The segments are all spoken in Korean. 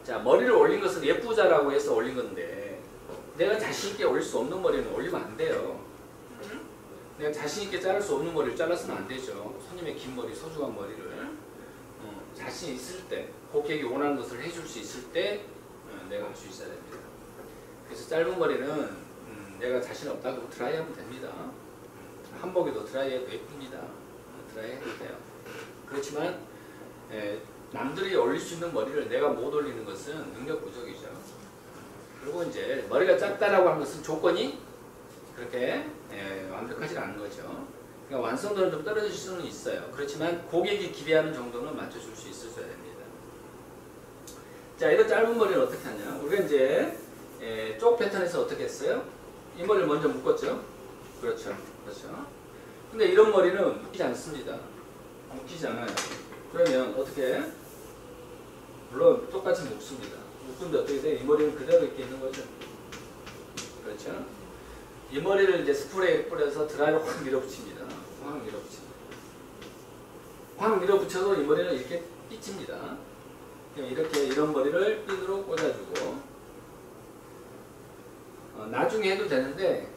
자, 머리를 올린 것은 예쁘자라고 해서 올린 건데 내가 자신 있게 올릴 수 없는 머리는 올리면 안 돼요. 내가 자신 있게 자를 수 없는 머리를 잘라서는 안 되죠. 손님의 긴 머리, 소중한 머리를 자신 있을 때, 고객이 원하는 것을 해줄 수 있을 때 내가 할 수 있어야 됩니다. 그래서 짧은 머리는 내가 자신 없다고 드라이하면 됩니다. 한복에도 드라이해도 예쁩니다. 드라이해도 돼요. 그렇지만 남들이 올릴 수 있는 머리를 내가 못 올리는 것은 능력 부족이죠. 그리고 이제 머리가 짧다라고 하는 것은 조건이 그렇게 완벽하지 않은 거죠. 그러니까 완성도는 좀 떨어질 수는 있어요. 그렇지만 고객이 기대하는 정도는 맞춰줄 수 있어야 됩니다. 자, 이런 짧은 머리를 어떻게 하냐? 우리가 이제 쪽 패턴에서 어떻게 했어요? 이 머리를 먼저 묶었죠? 그렇죠. 그렇죠. 근데 이런 머리는 묶이지 않습니다. 묶이지 않아요. 그러면 어떻게? 물론 똑같이 묶습니다. 묶는데 어떻게 돼? 이 머리는 그대로 이렇게 있는 거죠. 그렇죠? 이 머리를 이제 스프레이를 뿌려서 드라이로 확 밀어붙입니다. 확 밀어붙입니다. 확 밀어붙여서 이 머리는 이렇게 삐칩니다. 이렇게 이런 머리를 핀으로 꽂아주고 나중에 해도 되는데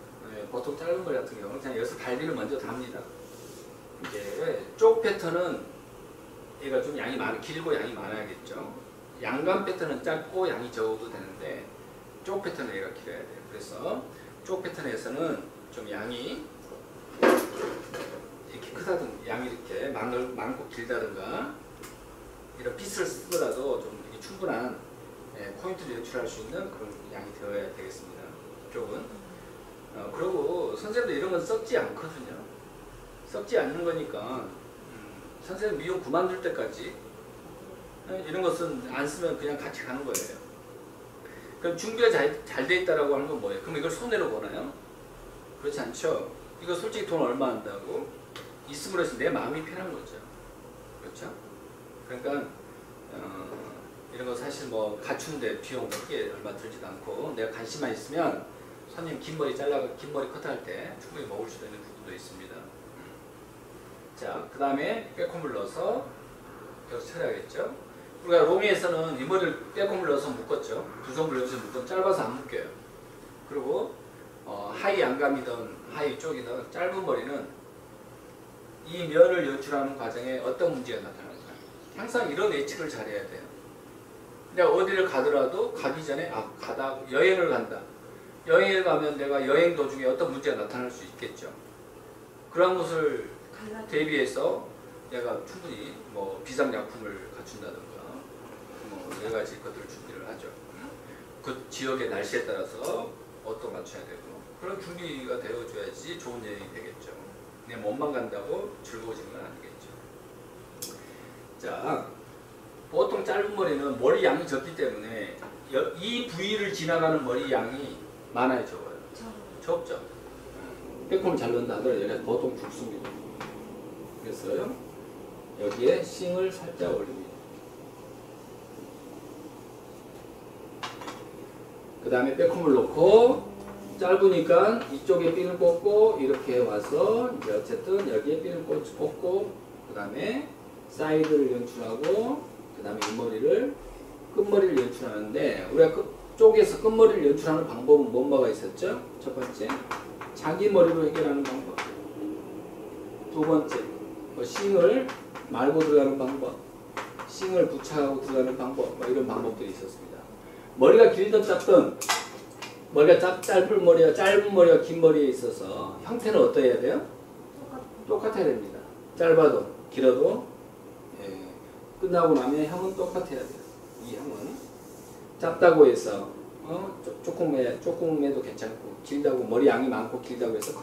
보통 짧은 머리 같은 경우는 그냥 여기서 갈비를 먼저 답니다. 이제 쪽 패턴은 얘가 좀 양이 길고 양이 많아야겠죠. 양감 패턴은 짧고 양이 적어도 되는데 쪽 패턴은 얘가 길어야 돼요. 그래서 쪽 패턴에서는 좀 양이 이렇게 크다든가 양이 이렇게 많고 길다든가 이런 핏을 쓰더라도 좀 충분한 포인트를 연출할 수 있는 그런 양이 되어야 되겠습니다. 쪽은. 그리고 선생님도 이런 건 썩지 않거든요. 썩지 않는 거니까 선생님 미용 그만둘 때까지 이런 것은 안 쓰면 그냥 같이 가는 거예요. 그럼 준비가 잘 돼 있다라고 하는 건 뭐예요? 그럼 이걸 손해로 보나요? 그렇지 않죠. 이거 솔직히 돈 얼마 한다고? 있음으로 해서 내 마음이 편한 거죠. 그렇죠? 그러니까 이런 거 사실 뭐 갖추는데 비용 크게 얼마 들지도 않고 내가 관심만 있으면 손님 긴 머리 컷할 때 충분히 먹을 수 있는 부분도 있습니다. 자, 그 다음에 백홈을 넣어서 여기서 처리하겠죠. 우리가 롱에서는 이 머리를 백홈을 넣어서 묶었죠. 두 손을 넣어서 묶으면 짧아서 안 묶여요. 그리고 하이 양감이든 하이 쪽이든 짧은 머리는 이 면을 연출하는 과정에 어떤 문제가 나타날까? 항상 이런 예측을 잘해야 돼요. 내가 어디를 가더라도 가기 전에 여행을 간다. 여행을 가면 내가 여행 도중에 어떤 문제가 나타날 수 있겠죠. 그런 것을 대비해서 내가 충분히 뭐 비상약품을 갖춘다든가 뭐 여러 가지 것들을 준비를 하죠. 그 지역의 날씨에 따라서 옷도 맞춰야 되고 그런 준비가 되어줘야지 좋은 여행이 되겠죠. 내 몸만 간다고 즐거워지는 건 아니겠죠. 자, 보통 짧은 머리는 머리 양이 적기 때문에 이 부위를 지나가는 머리 양이 많아요, 적어요? 적죠. 백홈을 잘 넣는다 하더라도 여기가 보통 굵습니다. 그래서 여기에 싱을 살짝 올립니다. 그 다음에 백홈을 놓고 짧으니까 이쪽에 핀을 꽂고 이렇게 와서 이제 어쨌든 여기에 핀을 꽂고 그 다음에 사이드를 연출하고 그 다음에 이 머리를 끝머리를 연출하는데 우리가 쪽에서 끝머리를 연출하는 방법은 뭐가 있었죠? 첫 번째 자기 머리로 해결하는 방법, 두 번째 싱을 말고 들어가는 방법, 싱을 부착하고 들어가는 방법 이런 방법들이 있었습니다. 머리가 길든 짧든 머리가 짧은 머리와 긴 머리에 있어서 형태는 어떠해야 돼요? 똑같아야 됩니다. 짧아도 길어도 끝나고 나면 형은 똑같아야 돼요. 이 형은 짧다고 해서 조금해도 괜찮고 길다고 머리 양이 많고 길다고 해서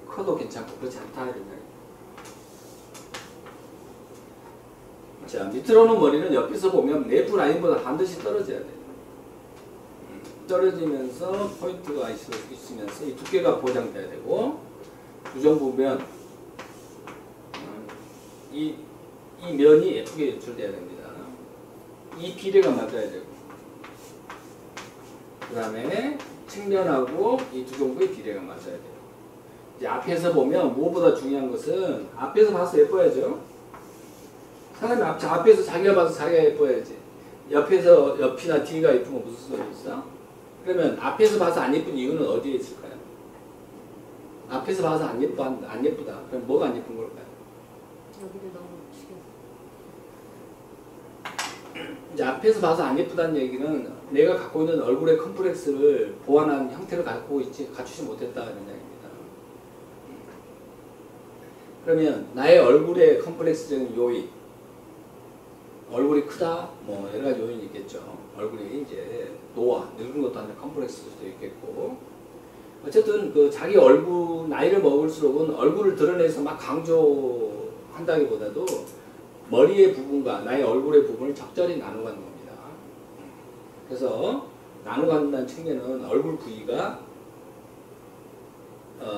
커도 괜찮고 그렇지 않다 이런 거예요. 자, 밑으로 오는 머리는 옆에서 보면 내부 라인보다 반드시 떨어져야 돼요. 떨어지면서 포인트가 있으면서 이 두께가 보장돼야 되고 부정부면 이 면이 예쁘게 연출돼야 됩니다. 이 비례가 맞아야 되고 그 다음에 측면하고 이 두 정도의 비례가 맞아야 돼요. 이제 앞에서 보면 무엇보다 중요한 것은 앞에서 봐서 예뻐야죠. 사람이 앞에서 자기가 봐서 자기가 예뻐야지. 옆이나 뒤가 예쁜 거 무슨 소리 있어? 그러면 앞에서 봐서 안 예쁜 이유는 어디에 있을까요? 앞에서 봐서 안 예쁘다. 그럼 뭐가 안 예쁜 걸까요? 여기를 너무 죽여서. 이제 앞에서 봐서 안 예쁘다는 얘기는 내가 갖고 있는 얼굴의 컴플렉스를 보완한 형태를 갖추지 못했다는 얘기입니다. 그러면 나의 얼굴의 컴플렉스적인 요인, 얼굴이 크다, 뭐 여러 가지 요인이 있겠죠. 얼굴이 이제 노화, 늙은 것도 하나 컴플렉스일 수도 있겠고, 어쨌든 그 자기 얼굴 나이를 먹을수록은 얼굴을 드러내서 막 강조한다기보다도 머리의 부분과 나의 얼굴의 부분을 적절히 나눠가는 겁니다. 그래서 나눠간다는 측면은 얼굴 부위가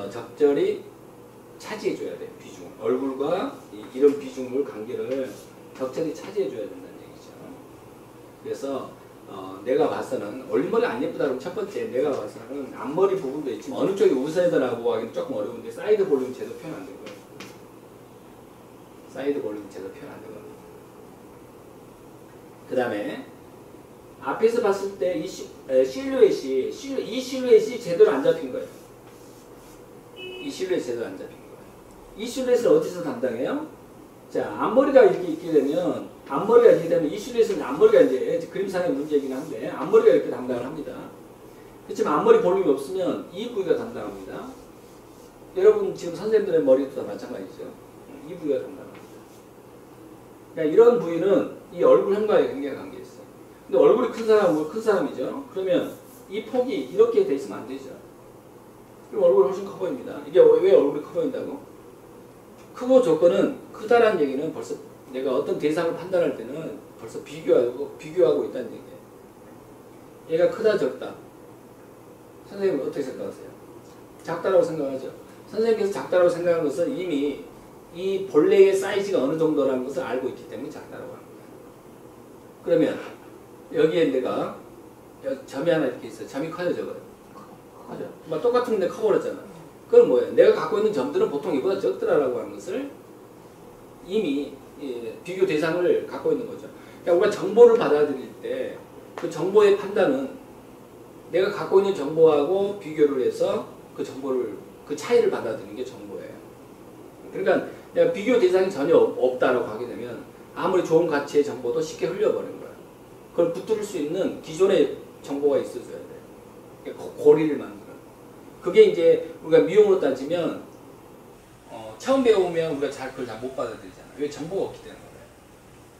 적절히 차지해줘야 돼요. 비중. 얼굴과 이런 비중을 관계를 적절히 차지해줘야 된다는 얘기죠. 그래서 내가 봐서는 올림머리 안 예쁘다 그러면 첫 번째 내가 봐서는 앞머리 부분도 있지만 어느 쪽이 우선이다라고 하기는 조금 어려운데 사이드 볼륨 제대로 표현 안 되고요. 사이드 볼륨 제대로 표현 안 되거든요. 그 다음에 앞에서 봤을 때 이 실루엣이 제대로 안 잡힌 거예요. 이 실루엣이 제대로 안 잡힌 거예요. 이 실루엣을 어디서 담당해요? 자, 앞머리가 이렇게 있게 되면 이 실루엣은 앞머리가 이제 그림상의 문제이긴 한데 앞머리가 이렇게 담당을 합니다. 그렇지만 앞머리 볼륨이 없으면 이 부위가 담당합니다. 여러분 지금 선생님들의 머리도 다 마찬가지죠. 이 부위가 담당합니다. 그러니까 이런 부위는 이 얼굴형과의 굉장히 관계 있어요. 근데 얼굴이 큰 사람은 큰 사람이죠. 그러면 이 폭이 이렇게 돼 있으면 안 되죠. 그럼 얼굴이 훨씬 커 보입니다. 이게 왜 얼굴이 커 보인다고? 크고 조건은 크다라는 얘기는 벌써 내가 어떤 대상을 판단할 때는 벌써 비교하고 있다는 얘기예요. 얘가 크다 적다. 선생님은 어떻게 생각하세요? 작다라고 생각하죠. 선생님께서 작다라고 생각하는 것은 이미 이 본래의 사이즈가 어느 정도라는 것을 알고 있기 때문에 작다라고 합니다. 그러면 여기에 내가 점이 하나 이렇게 있어요. 점이 커요, 적어요? 커죠. 뭐 똑같은데 커버렸잖아. 그건 뭐예요? 내가 갖고 있는 점들은 보통 이보다 적더라라고 하는 것을 이미 비교 대상을 갖고 있는 거죠. 그러니까 우리가 정보를 받아들일 때 그 정보의 판단은 내가 갖고 있는 정보하고 비교를 해서 그 정보를 그 차이를 받아들이는 게 정보예요. 그러니까 내가 비교 대상이 전혀 없다라고 하게 되면 아무리 좋은 가치의 정보도 쉽게 흘려버리는 거예요. 그걸 붙들 수 있는 기존의 정보가 있어줘야 돼요. 그러니까 고리를 만드는. 그게 이제 우리가 미용으로 따지면 처음 배우면 우리가 그걸 잘 못 받아들이잖아요. 왜 정보가 없기 때문에 그래요.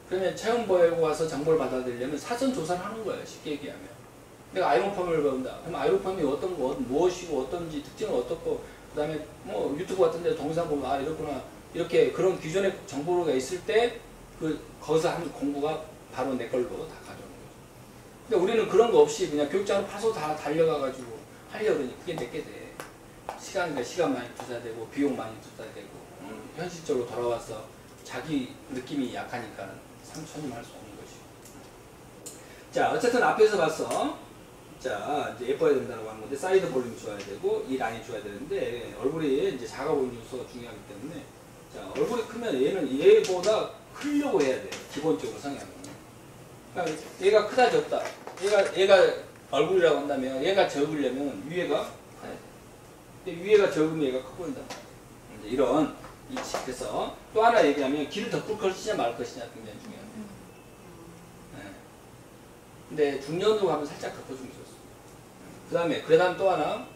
그러면 처음 배우고 와서 정보를 받아들이려면 사전 조사를 하는 거예요. 쉽게 얘기하면. 내가 아이론펌을 배운다. 그럼 아이론펌이 무엇이고 어떤지 특징은 어떻고 그 다음에 뭐 유튜브 같은 데 동영상 보면 아 이렇구나 이렇게 그런 기존의 정보가 있을 때 거기서 하는 공부가 바로 내 걸로 다 가져오는 거죠. 근데 우리는 그런 거 없이 그냥 교육장으로 파서 다 달려가가지고 하려고 그러니 그게 내게 돼. 시간 많이 투자되고 비용 많이 투자되고 현실적으로 돌아와서 자기 느낌이 약하니까 상처님 할 수 없는 것이고. 자 어쨌든 앞에서 봤어. 자 이제 예뻐야 된다고 하는 건데 사이드 볼륨이 좋아야 되고 이 라인이 좋아야 되는데 얼굴이 이제 작아 보이는 요소가 중요하기 때문에 자 얼굴이 크면 얘는 얘보다 크려고 해야 돼. 기본적으로 성향은. 그러니까 얘가 크다 적다. 얘가 얼굴이라고 한다면 얘가 적으려면 위에가 커야 돼. 근데 위에가 적으면 얘가 커 보인다. 이제 이런 위치. 그래서 또 하나 얘기하면 길을 덮을 것이냐 말 것이냐 굉장히 중요합니다. 네. 근데 중년으로 가면 살짝 덮어주는 게 좋습니다. 그 다음 또 하나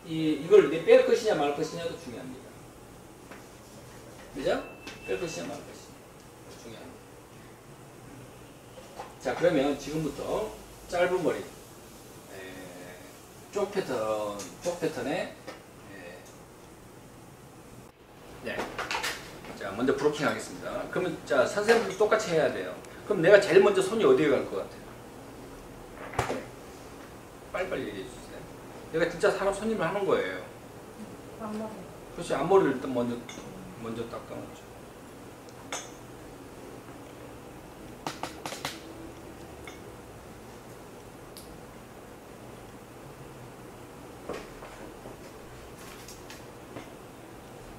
이걸 뺄 것이냐 말 것이냐도 중요합니다. 그죠? 뺄 것이냐 말 것이냐 중요합니다. 자 그러면 지금부터 짧은 머리 쪽 패턴에 네. 자 먼저 브로킹 하겠습니다. 그러면 자 선생님도 똑같이 해야 돼요. 그럼 내가 제일 먼저 손이 어디에 갈 것 같아요? 빨리빨리 얘기해 주세요. 내가 진짜 사람 손님을 하는 거예요. 앞머리. 그렇지. 앞머리를 일단 먼저 닦아놓죠.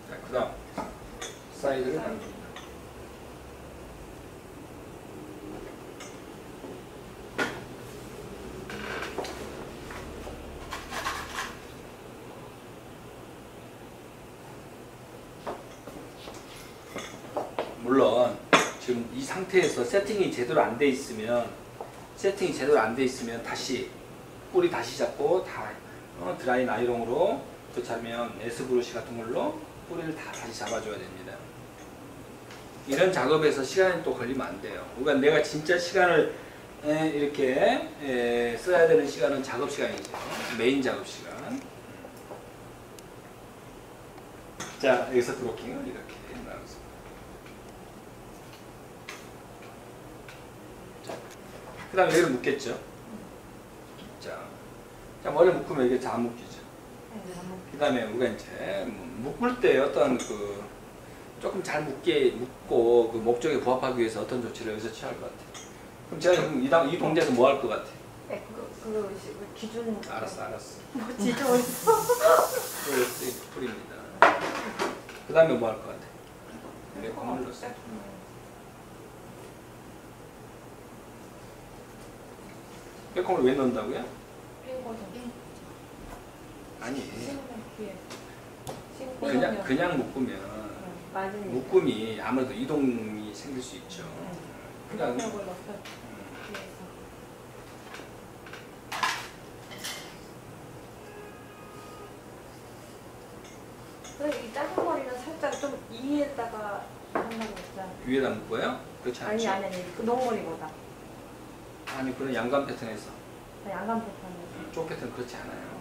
자, 그 다음 사이드를 만듭니다. 상태에서 세팅이 제대로 안 돼 있으면 다시 뿌리 다시 잡고 다 드라이 나이롱으로 그렇지 않으면 S브러쉬 같은 걸로 뿌리를 다 다시 잡아줘야 됩니다. 이런 작업에서 시간이 또 걸리면 안 돼요. 그러니까 내가 진짜 시간을 이렇게 써야 되는 시간은 작업 시간이죠. 메인 작업 시간. 자, 여기서 브로킹을 이렇게 나눠서. 그 다음에 여기를 묶겠죠. 자, 머리 묶으면 이게 잘 안 묶이죠. 그 다음에 우리가 이제 묶을 때 어떤 조금 잘 묶고 그 목적에 부합하기 위해서 어떤 조치를 여기서 취할 것 같아요. 그럼 제가 지금 이 동작에서 뭐 할 것 같아요? 기준. 알았어. 뭐 지져 있어? 풀입니다. 그 다음에 뭐 할 것 같아요? 백홈을 넣었어요. 백홈을 왜 넣는다고요? 아니, 그냥 묶으면 묶음이 아무래도 이동이 생길 수 있죠. 그냥 이 작은 머리는 살짝 좀 위에다가 한다고 했잖아. 위에다 묶어요? 그렇지 않죠? 아니 그 농머리보다. 아니, 그런 양감 패턴에서 양감 패턴에서. 쪽 패턴 그렇지 않아요.